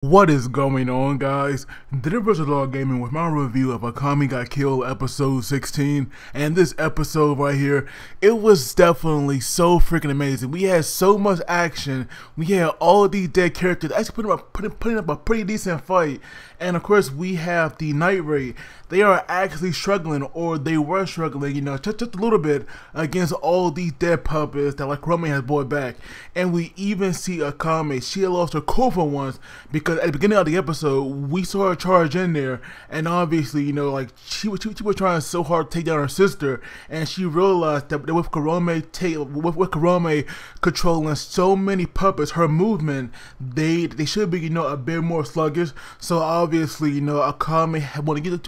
What is going on, guys? Deliversdog Gaming with my review of Akame Got Killed episode 16. And this episode right here, it was definitely so freaking amazing. We had so much action. We had all these dead characters actually putting up a pretty decent fight. And of course, we have the Night Raid. They are actually struggling, or they were struggling, you know, just a little bit against all these dead puppets that like Kurome has brought back. And we even see Akame. She had lost her cool for once because at the beginning of the episode, we saw her charge in there, and obviously, you know, like she was trying so hard to take down her sister, and she realized that with Kurome controlling so many puppets, her movement they should be, you know, a bit more sluggish. So obviously, you know, Akame wanted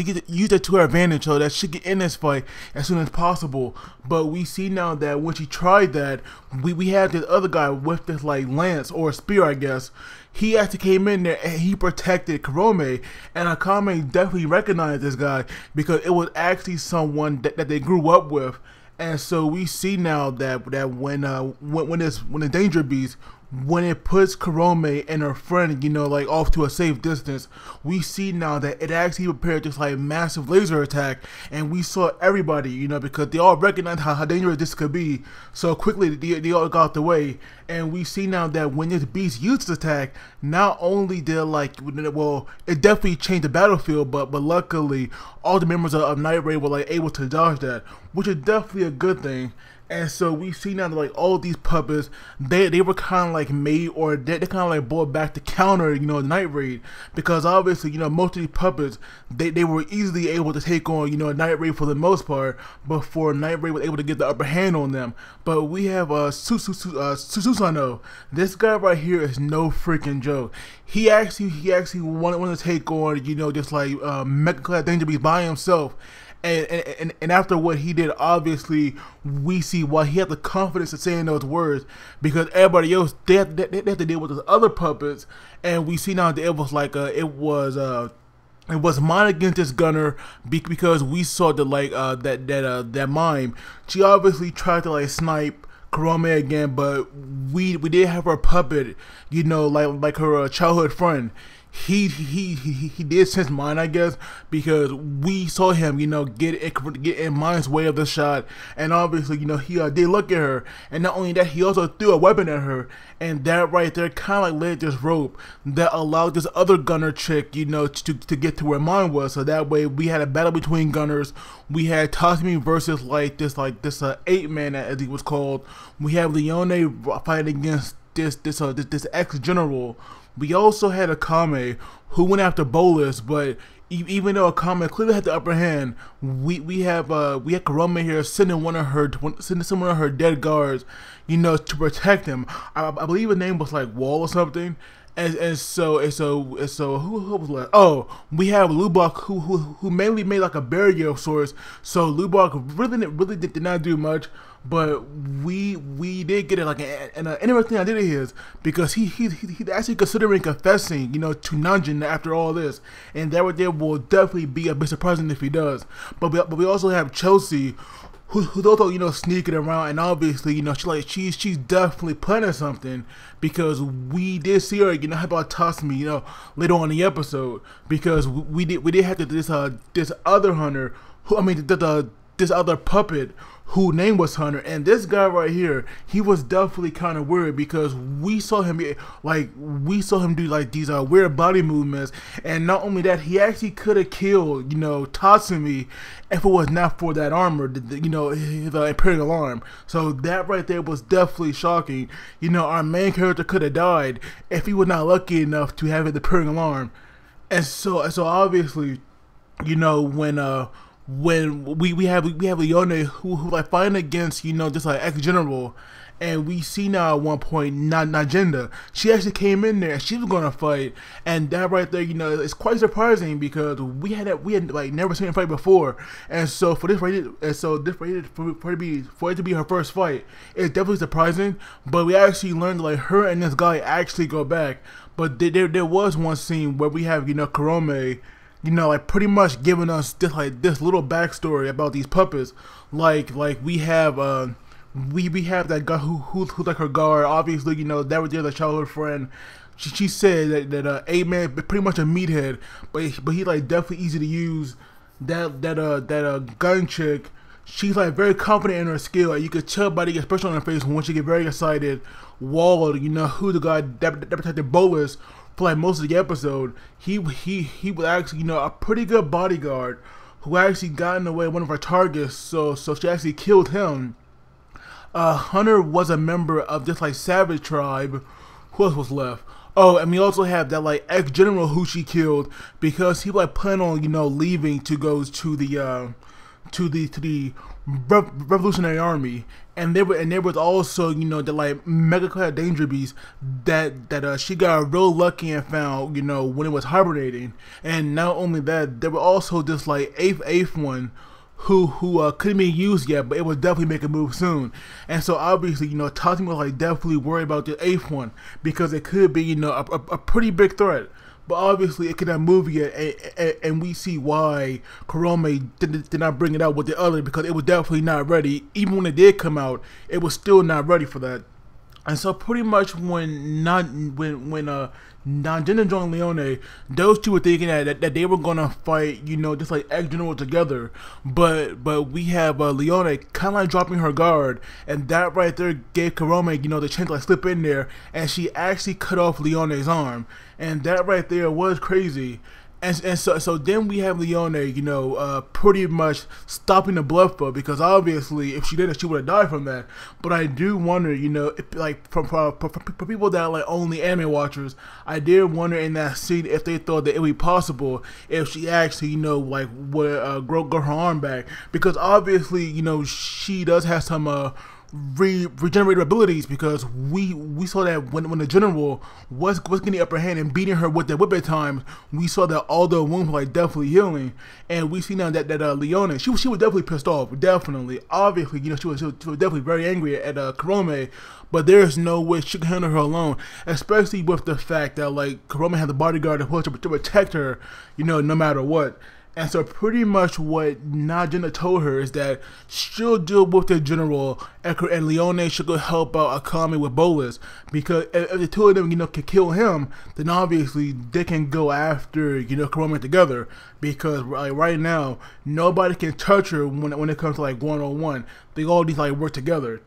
to use that to her advantage so that she could end this fight as soon as possible. But we see now that when she tried that, we had this other guy with this like lance or spear, I guess. He actually came in there and he protected Kurome, and Akame definitely recognized this guy because it was actually someone that they grew up with. And so we see now that when the danger beast, when it puts Kurome and her friend, you know, like off to a safe distance, we see now that it actually prepared this like massive laser attack, and we saw everybody, you know, because they all recognized how dangerous this could be. So quickly they all got the way, and we see now that when this beast used this attack, not only did well, it definitely changed the battlefield, but luckily all the members of Night Raid were like able to dodge that, which is definitely a good thing. And so we see now that like all these puppets, they were kind of like made, or they kind of like brought back to counter, you know, Night Raid, because obviously, you know, most of these puppets they were easily able to take on, you know, Night Raid for the most part before Night Raid was able to get the upper hand on them. But we have Susanoo. This guy right here is no freaking joke. He actually wanted to take on, you know, just like Mecha Danger Beast by himself. And after what he did, obviously we see why he had the confidence of saying those words, because everybody else they have to deal with those other puppets. And we see now that it was like it was mine against this gunner, because we saw that like that mime, she obviously tried to like snipe Kurome again, but we did have her puppet, you know, like her childhood friend. He did sense mine, I guess, because we saw him, you know, get in mine's way of the shot, and obviously, you know, he did look at her, and not only that, he also threw a weapon at her, and that right there kind of like laid this rope that allowed this other gunner chick, you know, to get to where mine was. So that way we had a battle between gunners. We had Tasumi versus this 8-man, as he was called. We have Leone fighting against this ex-general. We also had Akame, who went after Bolus, but even though Akame clearly had the upper hand, we had Kurome here sending one of her dead guards, you know, to protect him. I believe his name was like Wall or something. And so who was left? Oh, we have Lubok, who mainly made like a barrier of sorts. So Lubok really did not do much, but we did get it like an interesting idea of his, because he's actually considering confessing, you know, to Nejenda after all this, and that will definitely be a bit surprising if he does. But we also have Chelsea, who's also, you know, sneaking around, and obviously, you know, she's definitely planning something, because we did see her, you know, how about Tasumi, you know, later on in the episode, because we did have this other hunter, this other puppet whose name was Hunter. And this guy right here, he was definitely kind of weird, because we saw him do like these weird body movements, and not only that, he actually could have killed, you know, Tatsumi if it was not for that armor, you know, his Imperial arm. So that right there was definitely shocking. You know, our main character could have died if he was not lucky enough to have the Imperial arm. And so obviously, you know, when we have Leone who like fighting against, you know, just like ex-general, and we see now at one point Nejenda, she actually came in there and she was gonna fight, and that right there, you know, it's quite surprising, because we had like never seen her fight before, and so for it to be her first fight, it's definitely surprising. But we actually learned like her and this guy actually go back. But there was one scene where we have, you know, Kurome, you know, like pretty much giving us this little backstory about these puppets. Like we have we have that guy who's like her guard. Obviously, you know, that was the other childhood friend. she said that 8-man pretty much a meathead, but he like definitely easy to use. That gun chick, she's like very confident in her skill. You could tell by the expression on her face when she get very excited. Wald, who the guy that protected Bolus for like most of the episode, he was actually a pretty good bodyguard who actually got in the way of one of her targets. So she actually killed him. Hunter was a member of this like savage tribe. Who else was left? Oh, and we also have that like ex-general who she killed because he like planned on leaving to go to the Revolutionary Army, and there was also the like mega class danger beast that she got real lucky and found when it was hibernating. And not only that, there were also this like eighth one who couldn't be used yet, but it would definitely make a move soon. And so obviously, Tatsuki was like definitely worried about the 8th one because it could be, a pretty big threat. But obviously it could not move yet, and we see why Kurome did not bring it out with the other, because it was definitely not ready. Even when it did come out, it was still not ready for that. And so pretty much when Nejenda joined Leone, those two were thinking that they were gonna fight, just like ex-general together. But we have Leone kind of like dropping her guard, and that right there gave Kurome, the chance to like slip in there, and she actually cut off Leone's arm, and that right there was crazy. And so then we have Leone, pretty much stopping the blood flow, because obviously if she didn't, she would have died from that. But I do wonder, if, like for people that are like only anime watchers, I did wonder in that scene if they thought that it would be possible if she actually, like would grow her arm back, because obviously, she does have some regenerative abilities, because we saw that when the general was getting the upper hand and beating her with the whip at times, we saw that all the wounds were like definitely healing. And we see now that Leone, she was definitely pissed off, definitely. Obviously, she was definitely very angry at Kurome, but there's no way she can handle her alone, especially with the fact that like Kurome had the bodyguard to protect her, no matter what. And so pretty much what Nejenda told her is that she'll deal with the general, and Leone should go help out Akame with Bolus, because if the two of them, can kill him, then obviously they can go after, Kurome together, because like right now, nobody can touch her when it comes to like one-on-one. They all need to like work together.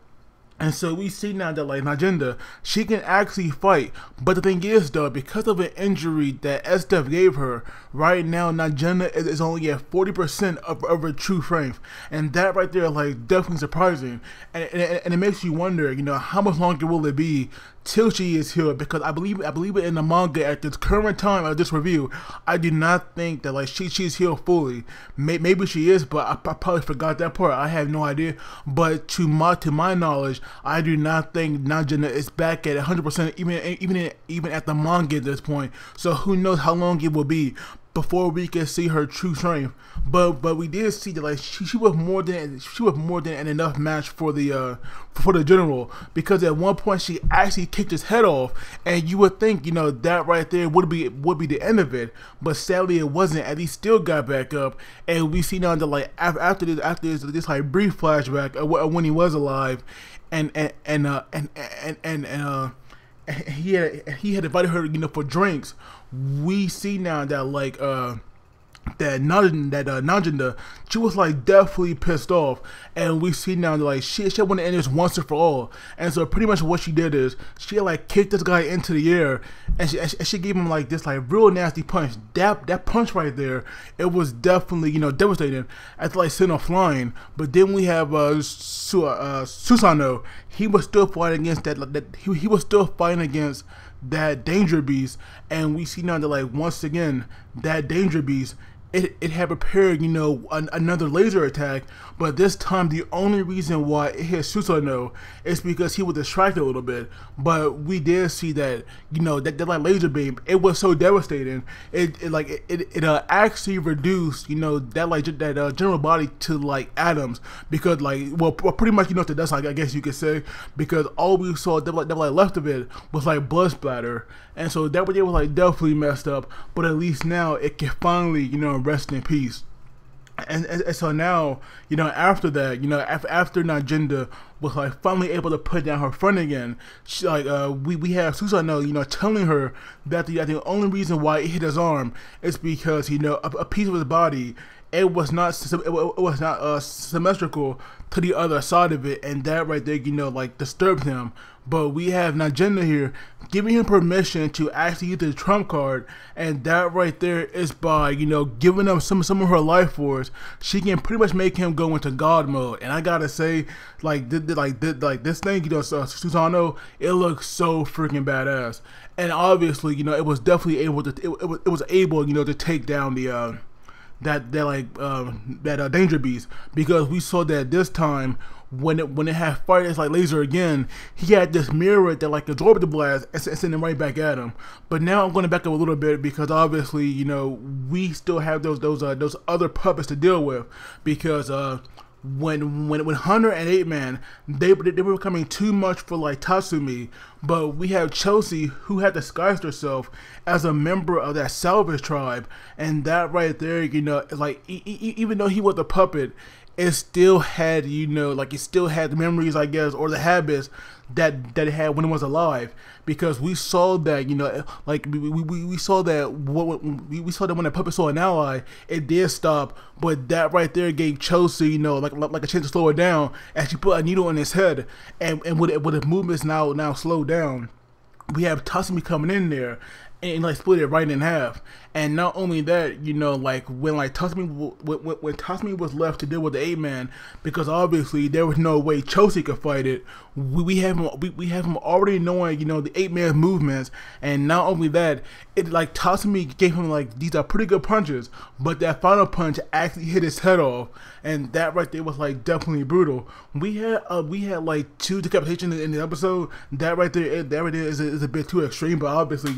And so we see now that like Nejenda, she can actually fight. But the thing is though, because of an injury that Estef gave her, right now Nejenda is only at 40% of her true strength. And that right there like definitely surprising. And it makes you wonder, how much longer will it be till she is healed? Because I believe it in the manga at this current time of this review, I do not think that like she's healed fully. Maybe she is, but I probably forgot that part. I have no idea. But to my knowledge, I do not think Nejenda is back at 100%, even at the manga at this point. So who knows how long it will be before we can see her true strength. But we did see that like she was more than an enough match for the general, because at one point she actually kicked his head off, and you would think that right there would be the end of it, but sadly it wasn't, and he still got back up. And we see now that like after this like brief flashback of when he was alive, and he had invited her for drinks. We see now that like Nejenda, she was like definitely pissed off, and we see now that like she want to end this once and for all. And so pretty much what she did is she like kicked this guy into the air, and she gave him like this like real nasty punch. That punch right there, it was definitely devastating. After like sent him flying. But then we have Susanoo. He was still fighting against he was still fighting against that danger beast, and we see now that like once again that danger beast, it had prepared another laser attack, but this time the only reason why it hit Susanoo is because he was distracted a little bit. But we did see that that like laser beam, it was so devastating, it actually reduced that general body to like atoms, because like well pretty much to dust, I guess you could say, because all we saw that like left of it was like blood splatter. And so that was like definitely messed up, but at least now it can finally rest in peace. And so now, after that, after Nejenda was like finally able to put down her friend again, she, like we have Susanoo, telling her that the only reason why it hit his arm is because a piece of his body, it was not symmetrical to the other side of it, and that right there, like disturbed him. But we have Nejenda here giving him permission to actually use the trump card, and that right there is by giving him some of her life force. She can pretty much make him go into God mode, and I gotta say, this thing, Susanoo, it looks so freaking badass, and obviously, it was definitely able to it was able to take down the that danger beast, because we saw that this time when it had fire like laser again, he had this mirror that like absorbed the blast and sent him right back at him. But now I'm going to back up a little bit, because obviously we still have those other puppets to deal with, because when Hunter and 8-Man, they were becoming too much for like Tatsumi. But we have Chelsea, who had disguised herself as a member of that salvage tribe, and that right there, like even though he was a puppet, it still had it still had the memories, I guess, or the habits that it had when it was alive, because we saw that we saw that we saw that when the puppet saw an ally, it did stop, but that right there gave Chelsea like a chance to slow it down, as she put a needle in his head, and with his movements now slowed down, we have Tatsumi coming in there and like split it right in half. And not only that, like when Tatsumi was left to deal with the 8-Man, because obviously there was no way Chelsea could fight it. We have him already knowing the 8-Man's movements, and not only that, it like Tatsumi gave him like these are pretty good punches, but that final punch actually hit his head off, and that right there was like definitely brutal. We had like 2 decapitations in the episode. That right there is a bit too extreme, but obviously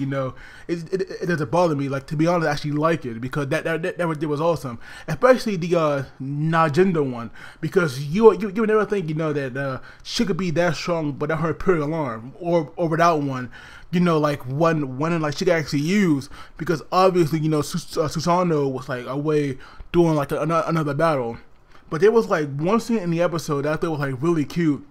it doesn't bother me. Like, to be honest, I actually like it, because that right there was awesome, especially the Nejenda one, because you would never think that she could be that strong without her imperial arm, or without one. Like one like she could actually use, because obviously Susanoo was like away doing like another battle. But there was like one scene in the episode that I thought was like really cute,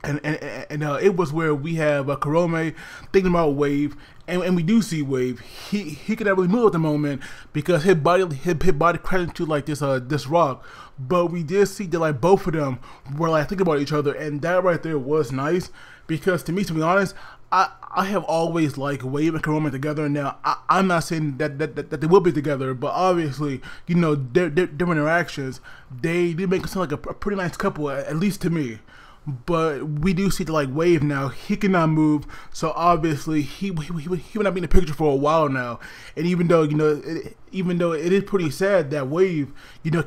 and it was where we have Kurome thinking about Wave, and we do see Wave. He could not really move at the moment, because his body crashed into like this rock. But we did see that like both of them were like thinking about each other, and that right there was nice, because to be honest, I have always liked Wave and Kurome together. Now I'm not saying that they will be together, but obviously their interactions, they make it sound like a pretty nice couple, at least to me. But we do see the like Wave now, he cannot move, so obviously he will not be in the picture for a while now. And even though it is pretty sad that Wave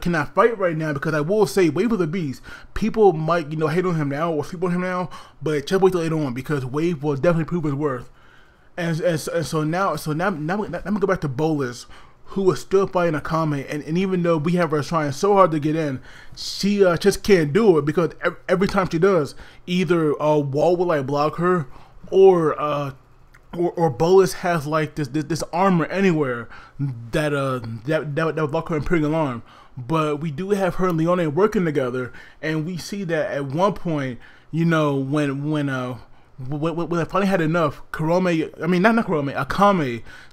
cannot fight right now, because I will say Wave is a beast. People might hate on him now or sleep on him now, but just wait till later on, because Wave will definitely prove his worth. And so now I'm gonna go back to Bolus, who was still fighting Akame, and even though we have her trying so hard to get in, she just can't do it, because every time she does, either a wall will like block her, or Bolus has like this armor anywhere that would block her imperial arm. But we do have her and Leone working together, and we see that at one point, when I finally had enough, Akame,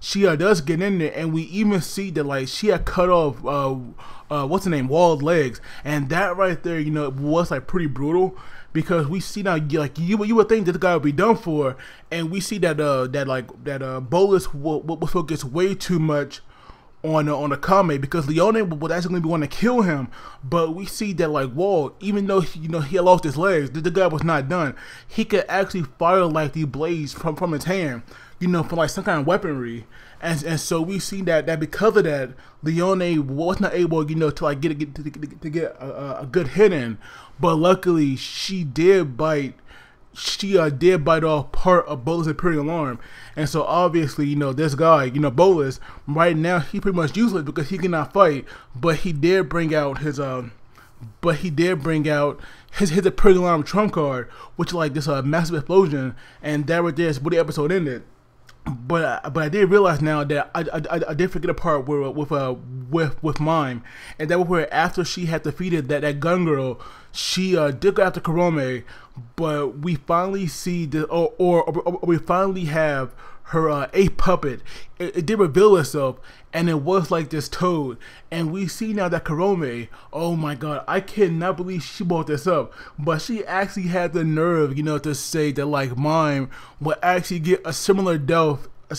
she does get in there, and we even see that like she had cut off what's her name, Wall's legs, and that right there, was like pretty brutal, because we see now like you would think that the guy would be done for, and we see that Bolus will focus way too much on Akame, because Leone would actually be wanting to kill him. But we see that like Wall, even though he had lost his legs, the guy was not done. He could actually fire like the blades from his hand, for like some kind of weaponry. And so we see that because of that, Leone was not able to like get a good hit in. But luckily she did bite off part of Bolus' imperial arm. And so obviously, this guy, Bolus, right now he pretty much useless, because he cannot fight, but he did bring out his imperial arm trump card, which like this massive explosion, and that right there is where the episode ended. but I did realize now that I did forget a part where with Mime, and that was where after she had defeated that gun girl, she did go after Kurome, but we finally see the or we finally have her ape puppet. It did reveal itself, and it was like this toad. And we see now that Kurome, oh my god, I cannot believe she brought this up, but she actually had the nerve, you know, to say that like Mime would actually get a similar death, a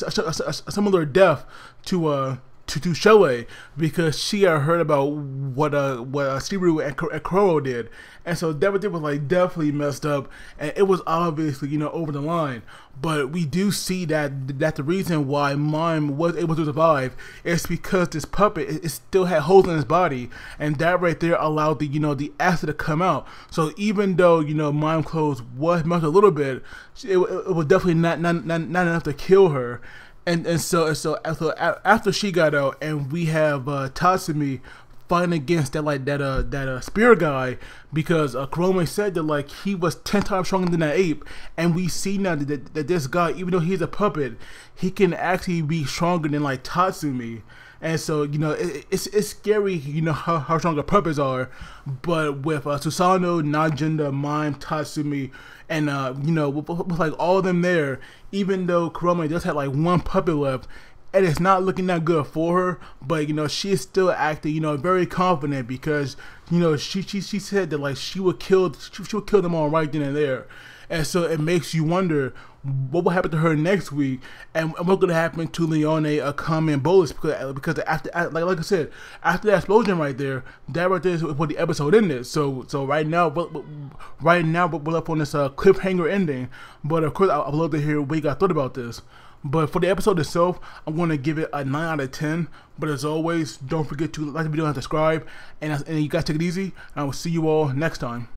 similar death to Shelley, because she had heard about what Susanoo and Kurome did, and so that was like definitely messed up, and it was obviously, you know, over the line. But we do see that the reason why Mime was able to survive is because this puppet it still had holes in his body, and that right there allowed the, you know, the acid to come out. So even though, you know, Mime clothes was melted a little bit, it was definitely not enough to kill her. And so after she got out, and we have Tatsumi fighting against that spear guy, because Kurome said that like he was 10 times stronger than that ape, and we see now that this guy, even though he's a puppet, he can actually be stronger than like Tatsumi. And so, you know, it's scary, you know, how strong the puppets are. But with Susanoo, Nejenda, Mime, Tatsumi, and you know, with like all of them there, even though Kurome just had like one puppet left, and it's not looking that good for her, but you know, she is still acting, you know, very confident, because you know, she said that like she would kill them all right then and there. And so it makes you wonder what will happen to her next week, and what's going to happen to Leone, Akame, and Bolus, because after, like I said, after that explosion right there, that right there is what the episode ended. So right now we're up on this cliffhanger ending. But of course, I'd love to hear what you guys thought about this. But for the episode itself, I'm going to give it a 9 out of 10. But as always, don't forget to like the video and subscribe. And you guys take it easy. And I will see you all next time.